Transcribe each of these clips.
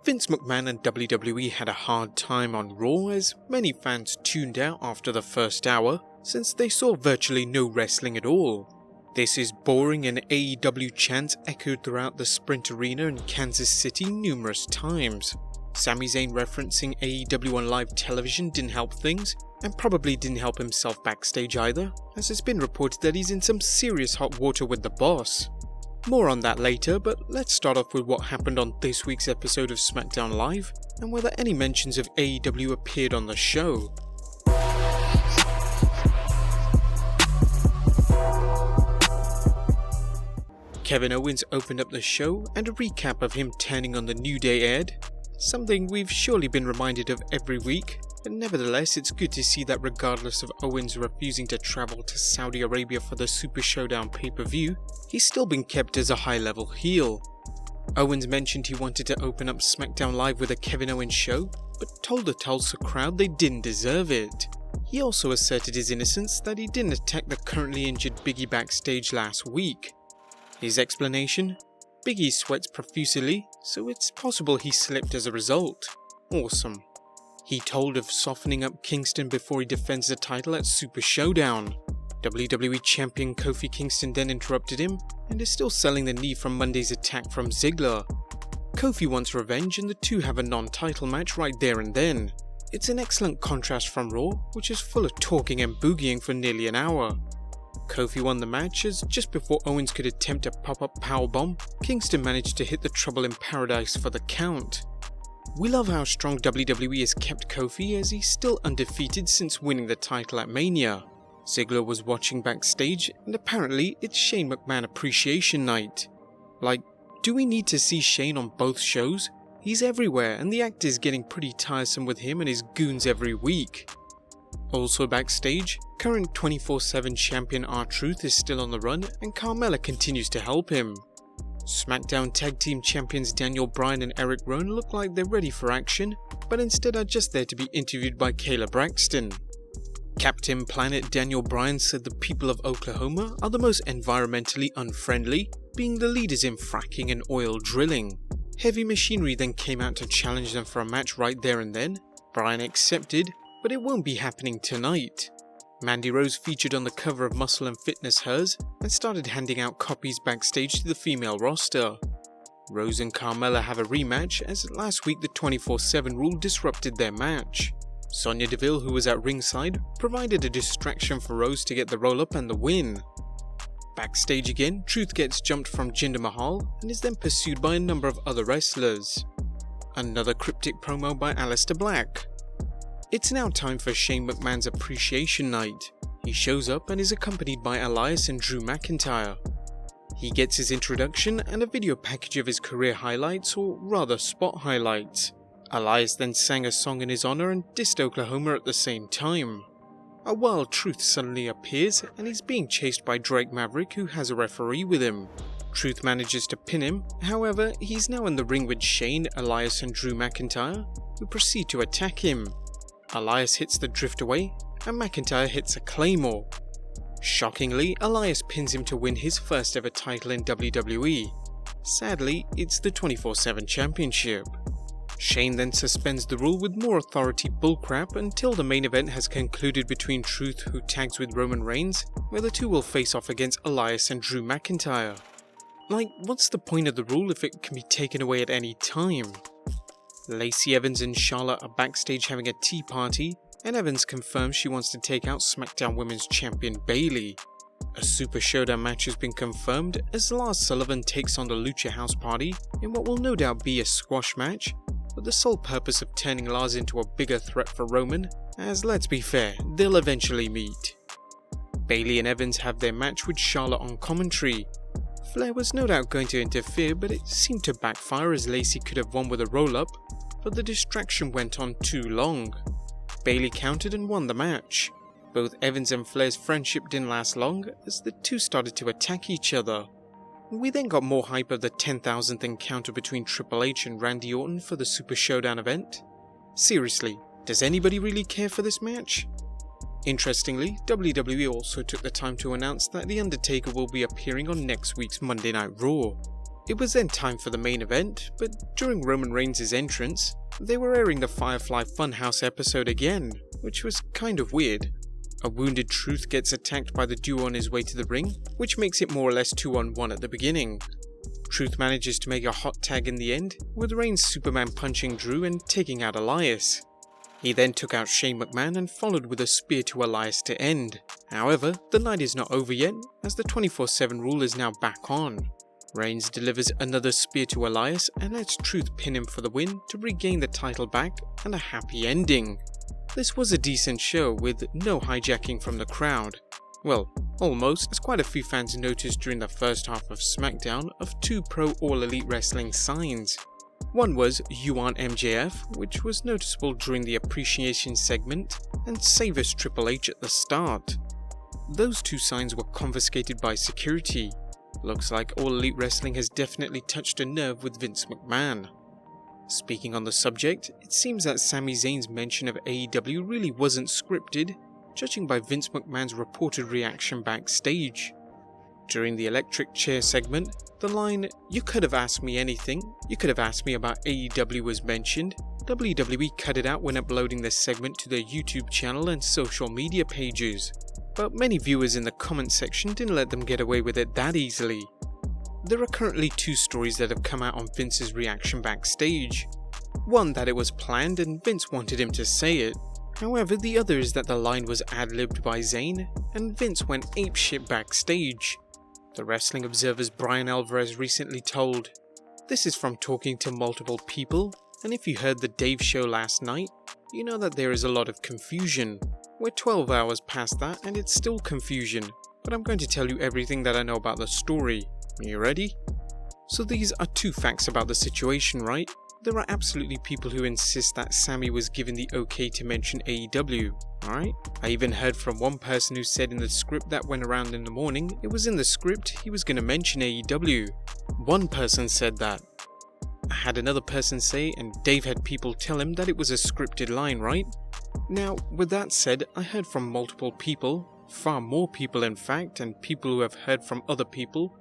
Vince McMahon and WWE had a hard time on Raw as many fans tuned out after the first hour since they saw virtually no wrestling at all. "This is boring," and AEW chants echoed throughout the Sprint Arena in Kansas City numerous times. Sami Zayn referencing AEW on live television didn't help things, and probably didn't help himself backstage either, as it's been reported that he's in some serious hot water with the boss. More on that later, but let's start off with what happened on this week's episode of SmackDown Live, and whether any mentions of AEW appeared on the show. Kevin Owens opened up the show, and a recap of him turning on the New Day aired, something we've surely been reminded of every week, but nevertheless it's good to see that regardless of Owens refusing to travel to Saudi Arabia for the Super Showdown pay-per-view, he's still been kept as a high-level heel. Owens mentioned he wanted to open up SmackDown Live with a Kevin Owens show, but told the Tulsa crowd they didn't deserve it. He also asserted his innocence that he didn't attack the currently injured Biggie backstage last week. His explanation? Biggie sweats profusely, so it's possible he slipped as a result. Awesome. He told of softening up Kingston before he defends the title at Super Showdown. WWE Champion Kofi Kingston then interrupted him, and is still selling the knee from Monday's attack from Ziggler. Kofi wants revenge, and the two have a non-title match right there and then. It's an excellent contrast from Raw, which is full of talking and boogieing for nearly an hour. Kofi won the match as just before Owens could attempt a pop-up powerbomb, Kingston managed to hit the Trouble in Paradise for the count. We love how strong WWE has kept Kofi as he's still undefeated since winning the title at Mania. Ziggler was watching backstage, and apparently it's Shane McMahon Appreciation Night. Like, do we need to see Shane on both shows? He's everywhere, and the act is getting pretty tiresome with him and his goons every week. Also backstage, current 24/7 champion R-Truth is still on the run, and Carmella continues to help him. SmackDown Tag Team Champions Daniel Bryan and Eric Rowan look like they're ready for action, but instead are just there to be interviewed by Kayla Braxton. Captain Planet Daniel Bryan said the people of Oklahoma are the most environmentally unfriendly, being the leaders in fracking and oil drilling. Heavy Machinery then came out to challenge them for a match right there and then. Bryan accepted, but it won't be happening tonight. Mandy Rose featured on the cover of Muscle and Fitness Hers and started handing out copies backstage to the female roster. Rose and Carmella have a rematch as last week the 24/7 rule disrupted their match. Sonya Deville, who was at ringside, provided a distraction for Rose to get the roll-up and the win. Backstage again, Truth gets jumped from Jinder Mahal and is then pursued by a number of other wrestlers. Another cryptic promo by Aleister Black. It's now time for Shane McMahon's Appreciation Night. He shows up and is accompanied by Elias and Drew McIntyre. He gets his introduction and a video package of his career highlights, or rather spot highlights. Elias then sang a song in his honor and dissed Oklahoma at the same time. A wild Truth suddenly appears and he's being chased by Drake Maverick, who has a referee with him. Truth manages to pin him, however he's now in the ring with Shane, Elias and Drew McIntyre, who proceed to attack him. Elias hits the drift away, and McIntyre hits a Claymore. Shockingly, Elias pins him to win his first ever title in WWE. Sadly, it's the 24/7 championship. Shane then suspends the rule with more authority bullcrap until the main event has concluded between Truth, who tags with Roman Reigns, where the two will face off against Elias and Drew McIntyre. Like, what's the point of the rule if it can be taken away at any time? Lacey Evans and Charlotte are backstage having a tea party, and Evans confirms she wants to take out SmackDown Women's Champion Bayley. A Super Showdown match has been confirmed as Lars Sullivan takes on the Lucha House Party in what will no doubt be a squash match, with the sole purpose of turning Lars into a bigger threat for Roman, as let's be fair, they'll eventually meet. Bayley and Evans have their match with Charlotte on commentary. Flair was no doubt going to interfere, but it seemed to backfire as Lacey could have won with a roll-up, but the distraction went on too long. Bayley countered and won the match. Both Evans and Flair's friendship didn't last long as the two started to attack each other. We then got more hype of the 10,000th encounter between Triple H and Randy Orton for the Super Showdown event. Seriously, does anybody really care for this match? Interestingly, WWE also took the time to announce that The Undertaker will be appearing on next week's Monday Night Raw. It was then time for the main event, but during Roman Reigns' entrance, they were airing the Firefly Funhouse episode again, which was kind of weird. A wounded Truth gets attacked by the duo on his way to the ring, which makes it more or less 2-on-1 at the beginning. Truth manages to make a hot tag in the end, with Reigns Superman punching Drew and taking out Elias. He then took out Shane McMahon and followed with a spear to Elias to end. However, the night is not over yet, as the 24/7 rule is now back on. Reigns delivers another spear to Elias and lets Truth pin him for the win to regain the title back and a happy ending. This was a decent show with no hijacking from the crowd. Well, almost, as quite a few fans noticed during the first half of SmackDown of two pro All Elite Wrestling signs. One was "You Aren't MJF," which was noticeable during the appreciation segment, and "Save Us Triple H" at the start. Those two signs were confiscated by security. Looks like All Elite Wrestling has definitely touched a nerve with Vince McMahon. Speaking on the subject, it seems that Sami Zayn's mention of AEW really wasn't scripted, judging by Vince McMahon's reported reaction backstage. During the electric chair segment, the line, "You could have asked me anything, you could have asked me about AEW" was mentioned. WWE cut it out when uploading this segment to their YouTube channel and social media pages. But many viewers in the comment section didn't let them get away with it that easily. There are currently two stories that have come out on Vince's reaction backstage. One that it was planned and Vince wanted him to say it. However, the other is that the line was ad-libbed by Zayn and Vince went apeshit backstage. The Wrestling Observer's Brian Alvarez recently told, "This is from talking to multiple people, and if you heard the Dave show last night, you know that there is a lot of confusion. We're 12 hours past that and it's still confusion, but I'm going to tell you everything that I know about the story. Are you ready?" So these are two facts about the situation, right? There are absolutely people who insist that Sami was given the okay to mention AEW, alright? I even heard from one person who said in the script that went around in the morning, it was in the script he was going to mention AEW. One person said that. I had another person say, and Dave had people tell him that it was a scripted line, right? Now, with that said, I heard from multiple people, far more people in fact, and people who have heard from other people,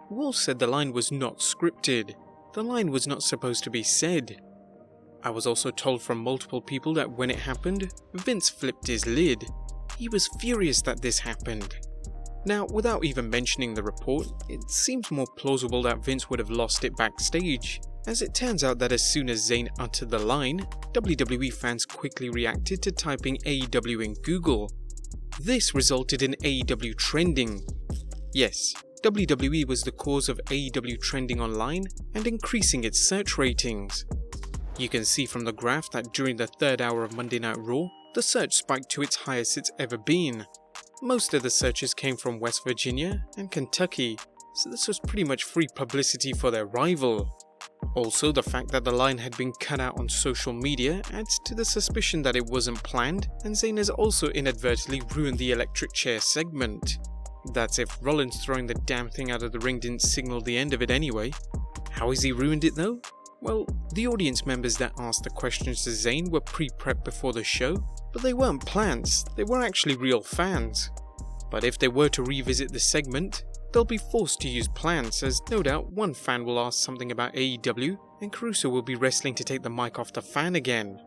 who all said the line was not scripted. The line was not supposed to be said. I was also told from multiple people that when it happened, Vince flipped his lid. He was furious that this happened. Now, without even mentioning the report, it seems more plausible that Vince would have lost it backstage, as it turns out that as soon as Zayn uttered the line, WWE fans quickly reacted to typing AEW in Google. This resulted in AEW trending. Yes, WWE was the cause of AEW trending online and increasing its search ratings. You can see from the graph that during the third hour of Monday Night Raw, the search spiked to its highest it's ever been. Most of the searches came from West Virginia and Kentucky, so this was pretty much free publicity for their rival. Also, the fact that the line had been cut out on social media adds to the suspicion that it wasn't planned, and Zayn has also inadvertently ruined the electric chair segment. That's if Rollins throwing the damn thing out of the ring didn't signal the end of it anyway. How has he ruined it though? Well, the audience members that asked the questions to Zayn were pre-prepped before the show, but they weren't plants, they were actually real fans. But if they were to revisit the segment, they'll be forced to use plants, as no doubt one fan will ask something about AEW and Caruso will be wrestling to take the mic off the fan again.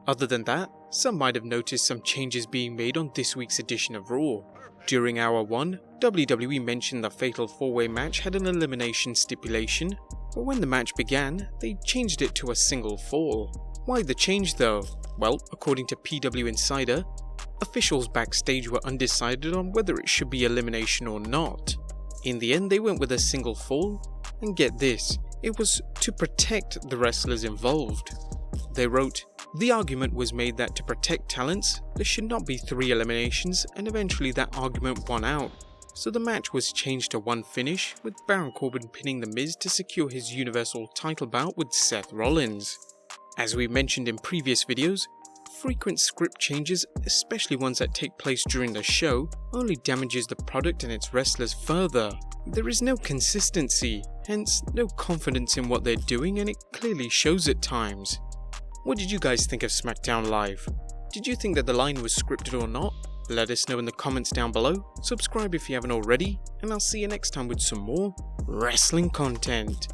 Other than that, some might have noticed some changes being made on this week's edition of Raw. During Hour 1, WWE mentioned the Fatal 4-Way match had an elimination stipulation, but when the match began, they changed it to a single fall. Why the change though? Well, according to PW Insider, officials backstage were undecided on whether it should be elimination or not. In the end, they went with a single fall, and get this, it was to protect the wrestlers involved. They wrote, "The argument was made that to protect talents, there should not be 3 eliminations, and eventually that argument won out. So the match was changed to one finish, with Baron Corbin pinning The Miz to secure his Universal title bout with Seth Rollins." As we mentioned in previous videos, frequent script changes, especially ones that take place during the show, only damages the product and its wrestlers further. There is no consistency, hence no confidence in what they're doing, and it clearly shows at times. What did you guys think of SmackDown Live? Did you think that the line was scripted or not? Let us know in the comments down below, subscribe if you haven't already, and I'll see you next time with some more wrestling content.